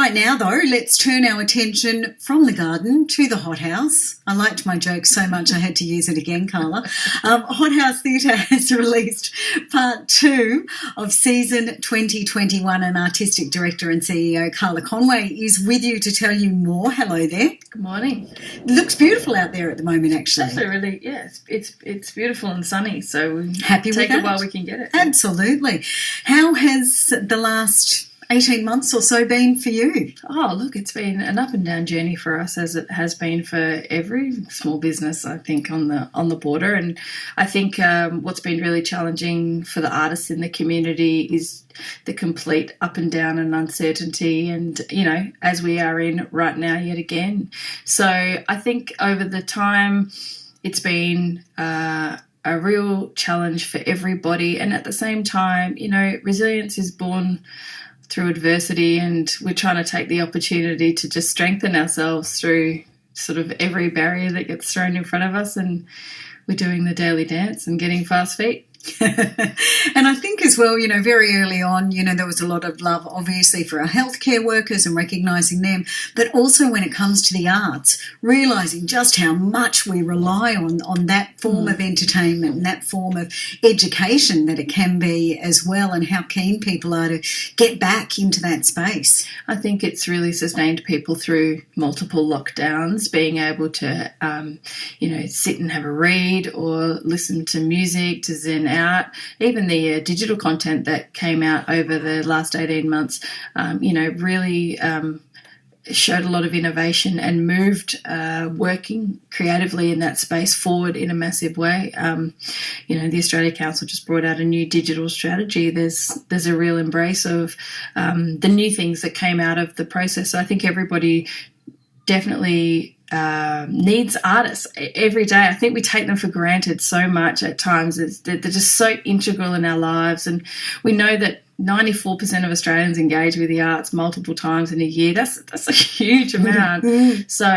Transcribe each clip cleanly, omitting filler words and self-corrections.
Right now, though, let's turn our attention from the garden to the hothouse. I liked my joke so much I had to use it again, Carla. Hothouse Theatre has released Part 2 of season 2021, and Artistic Director and CEO Carla Conway is with you to tell you more. Hello there. Good morning. It looks beautiful out there at the moment, actually. Actually, really, yeah, it's beautiful and sunny, so we happy with take that? it while we can get it. Absolutely. How has the last 18 months or so been for you? Oh, look, it's been an up and down journey for us, as it has been for every small business, I think, on the border. And I think what's been really challenging for the artists in the community is the complete up and down and uncertainty, and, you know, as we are in right now yet again. So I think over the time it's been a real challenge for everybody. And at the same time, you know, resilience is born through adversity, and we're trying to take the opportunity to just strengthen ourselves through sort of every barrier that gets thrown in front of us, and we're doing the daily dance and getting fast feet. And I think as well, you know, very early on, you know, there was a lot of love, obviously, for our healthcare workers and recognising them, but also when it comes to the arts, realising just how much we rely on that form of entertainment and that form of education that it can be as well, and how keen people are to get back into that space. I think it's really sustained people through multiple lockdowns, being able to, you know, sit and have a read or listen to music, to zen out. Even the digital content that came out over the last 18 months, you know, really showed a lot of innovation and moved working creatively in that space forward in a massive way. You know, the Australia Council just brought out a new digital strategy. There's a real embrace of the new things that came out of the process. So I think everybody definitely needs artists every day. I think we take them for granted so much at times. They're just so integral in our lives, and we know that 94% of Australians engage with the arts multiple times in a year. That's a huge amount. So,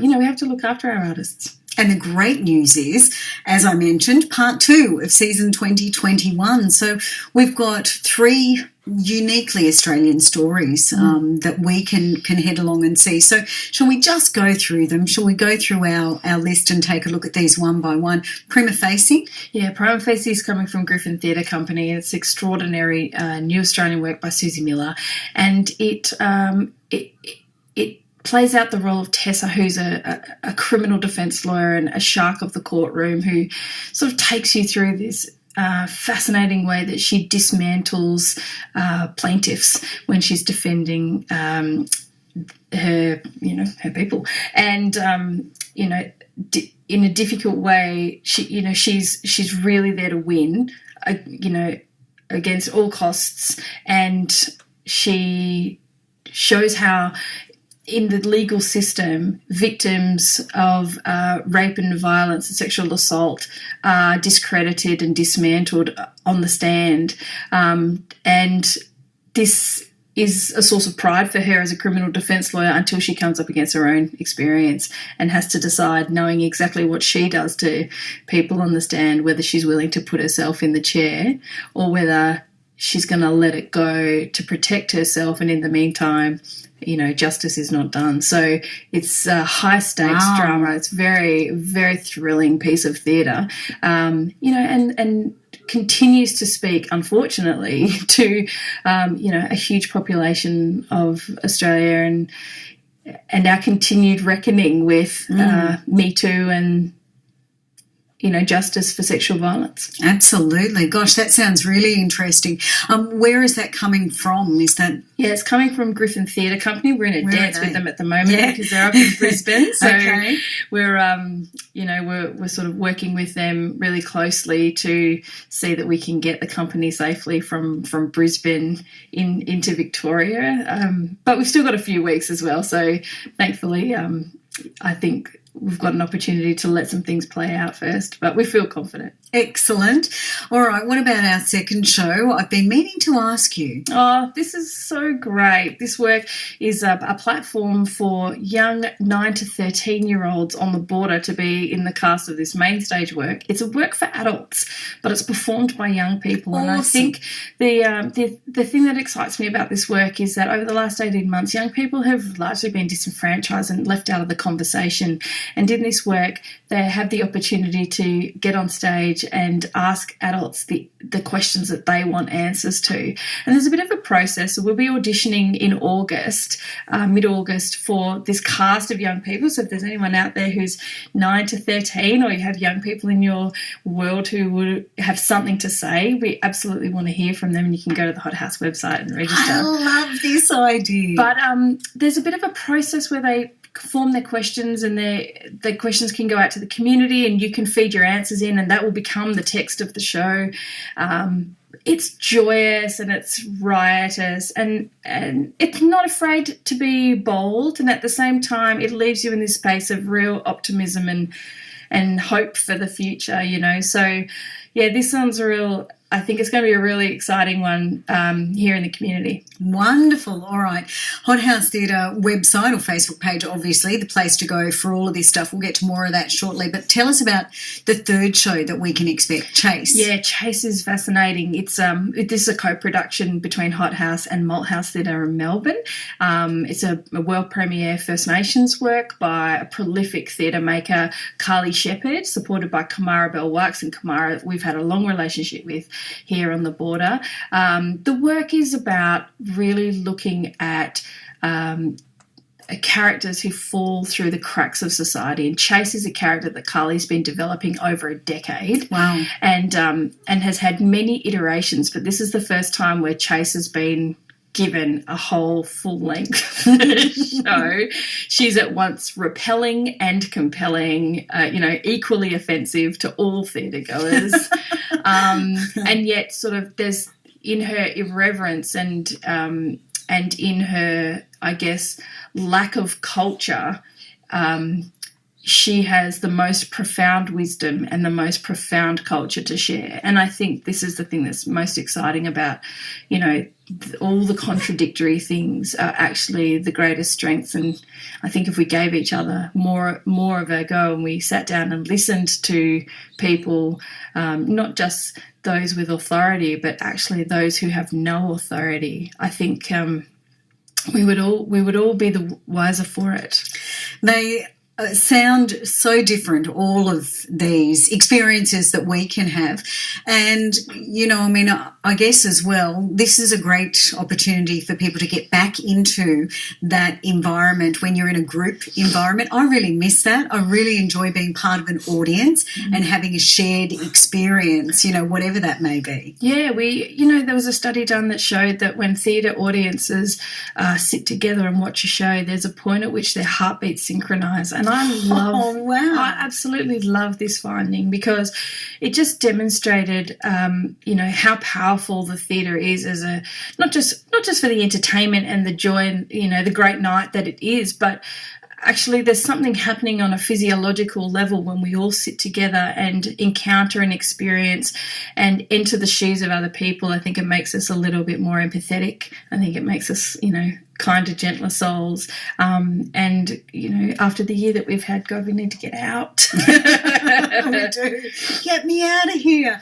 you know, we have to look after our artists. And the great news is, as I mentioned, Part 2 of season 2021. So we've got 3 uniquely Australian stories that we can head along and see. So shall we just go through them? Shall we go through our list and take a look at these one by one? Prima Facie? Yeah, Prima Facie is coming from Griffin Theatre Company. It's extraordinary new Australian work by Susie Miller, and it plays out the role of Tessa, who's a criminal defence lawyer and a shark of the courtroom, who sort of takes you through this fascinating way that she dismantles plaintiffs when she's defending her people, and you know, in a difficult way. She's really there to win, you know, against all costs, and she shows how in the legal system, victims of rape and violence and sexual assault are discredited and dismantled on the stand. And this is a source of pride for her as a criminal defence lawyer until she comes up against her own experience and has to decide, knowing exactly what she does to people on the stand, whether she's willing to put herself in the chair or whether she's going to let it go to protect herself. And in the meantime, you know, justice is not done. So it's a high-stakes drama. It's very, very thrilling piece of theatre, you know, and continues to speak, unfortunately, to, you know, a huge population of Australia and our continued reckoning with Me Too and, you know, justice for sexual violence. Absolutely. Gosh, that sounds really interesting. Where is that coming from? Is that... Yeah, it's coming from Griffin Theatre Company. We're in a dance with them at the moment because they're up in Brisbane. So we're, you know, we're sort of working with them really closely to see that we can get the company safely from Brisbane into Victoria. But we've still got a few weeks as well. So thankfully, I think we've got an opportunity to let some things play out first, but we feel confident. Excellent. All right, what about our second show? I've been meaning to ask you. Oh, this is so great. This work is a platform for young 9 to 13-year-olds on the border to be in the cast of this main stage work. It's a work for adults, but it's performed by young people. Awesome. And I think the thing that excites me about this work is that over the last 18 months, young people have largely been disenfranchised and left out of the conversation. And in this work, they have the opportunity to get on stage and ask adults the questions that they want answers to. And there's a bit of a process. So we'll be auditioning in August, mid-August, for this cast of young people. So if there's anyone out there who's 9 to 13, or you have young people in your world who would have something to say, we absolutely want to hear from them. And you can go to the Hot House website and register. I love this idea. But there's a bit of a process where they form their questions, and the questions can go out to the community, and you can feed your answers in, and that will become the text of the show. It's joyous and it's riotous, and it's not afraid to be bold, and at the same time it leaves you in this space of real optimism and hope for the future, you know. So yeah, this one's I think it's going to be a really exciting one here in the community. Wonderful. All right. Hot House Theatre website or Facebook page, obviously, the place to go for all of this stuff. We'll get to more of that shortly. But tell us about the third show that we can expect, Chase. Yeah, Chase is fascinating. It's this is a co-production between Hot House and Malthouse Theatre in Melbourne. It's a world premiere First Nations work by a prolific theatre maker, Carly Shepherd, supported by Kamara Bell-Wax. And Kamara, we've had a long relationship with here on the border. The work is about really looking at characters who fall through the cracks of society. And Chase is a character that Carly's been developing over a decade. Wow. And has had many iterations, but this is the first time where Chase has been given a whole full-length show. She's at once repelling and compelling, equally offensive to all theatre-goers. And yet sort of there's in her irreverence and in her, I guess, lack of culture, she has the most profound wisdom and the most profound culture to share. And I think this is the thing that's most exciting about, you know, all the contradictory things are actually the greatest strengths. And I think if we gave each other more of a go and we sat down and listened to people, not just those with authority, but actually those who have no authority, I think we would all be the wiser for it. They sound so different, all of these experiences that we can have. And, you know, I mean, I guess as well, this is a great opportunity for people to get back into that environment when you're in a group environment. I really miss that. I really enjoy being part of an audience and having a shared experience, you know, whatever that may be. Yeah, there was a study done that showed that when theatre audiences sit together and watch a show, there's a point at which their heartbeats synchronise. And I absolutely love this finding, because it just demonstrated, how powerful the theatre is as a not just for the entertainment and the joy and, you know, the great night that it is, but actually there's something happening on a physiological level when we all sit together and encounter an experience and enter the shoes of other people. I think it makes us a little bit more empathetic. I think it makes us, you know, kinder, gentler souls. And, you know, after the year that we've had, God, we need to get out. We do. Get me out of here.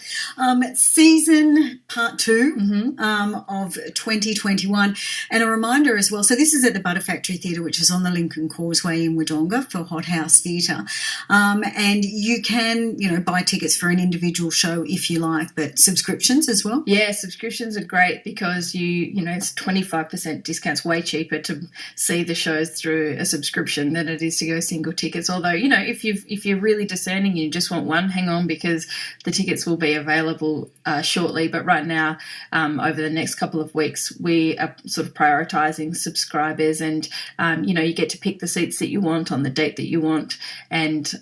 Season Part 2 of 2021. And a reminder as well, so this is at the Butter Factory Theatre, which is on the Lincoln Causeway in Wodonga for Hot House Theatre. And you can, you know, buy tickets for an individual show if you like, but subscriptions as well? Yeah, subscriptions are great because it's 25% discounts, way cheaper to see the shows through a subscription than it is to go single tickets. Although, you know, if you're really discerning, you just want one, hang on, because the tickets will be available shortly. But right now, over the next couple of weeks, we are sort of prioritising subscribers, and you get to pick the seats that you want on the date that you want. And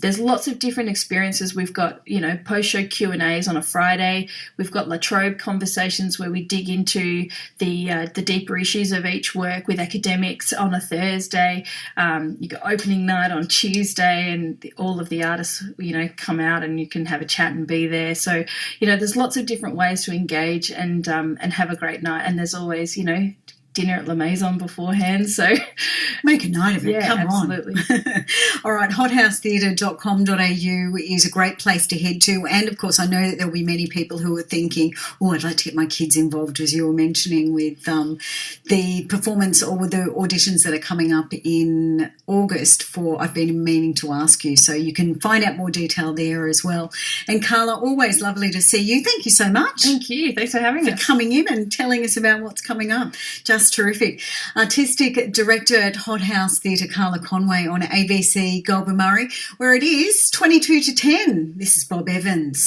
there's lots of different experiences. We've got, you know, post-show Q&As on a Friday. We've got La Trobe conversations where we dig into the deeper issues of beach work with academics on a Thursday. You got opening night on Tuesday, and all of the artists, come out and you can have a chat and be there. So, there's lots of different ways to engage and have a great night. And there's always, dinner at La Maison beforehand. So make a night of it. Yeah, Come absolutely. on. All right. Hothousetheatre.com.au is a great place to head to. And of course, I know that there'll be many people who are thinking, I'd like to get my kids involved, as you were mentioning, with the performance or the auditions that are coming up in August for I've Been Meaning to Ask You. So you can find out more detail there as well. And Carla, always lovely to see you. Thank you so much. Thank you. Thanks for having us. For coming in and telling us about what's coming up. Just terrific. Artistic Director at Hot House Theatre, Carla Conway, on ABC Goulburn Murray, where it is 22 to 10. This is Bob Evans.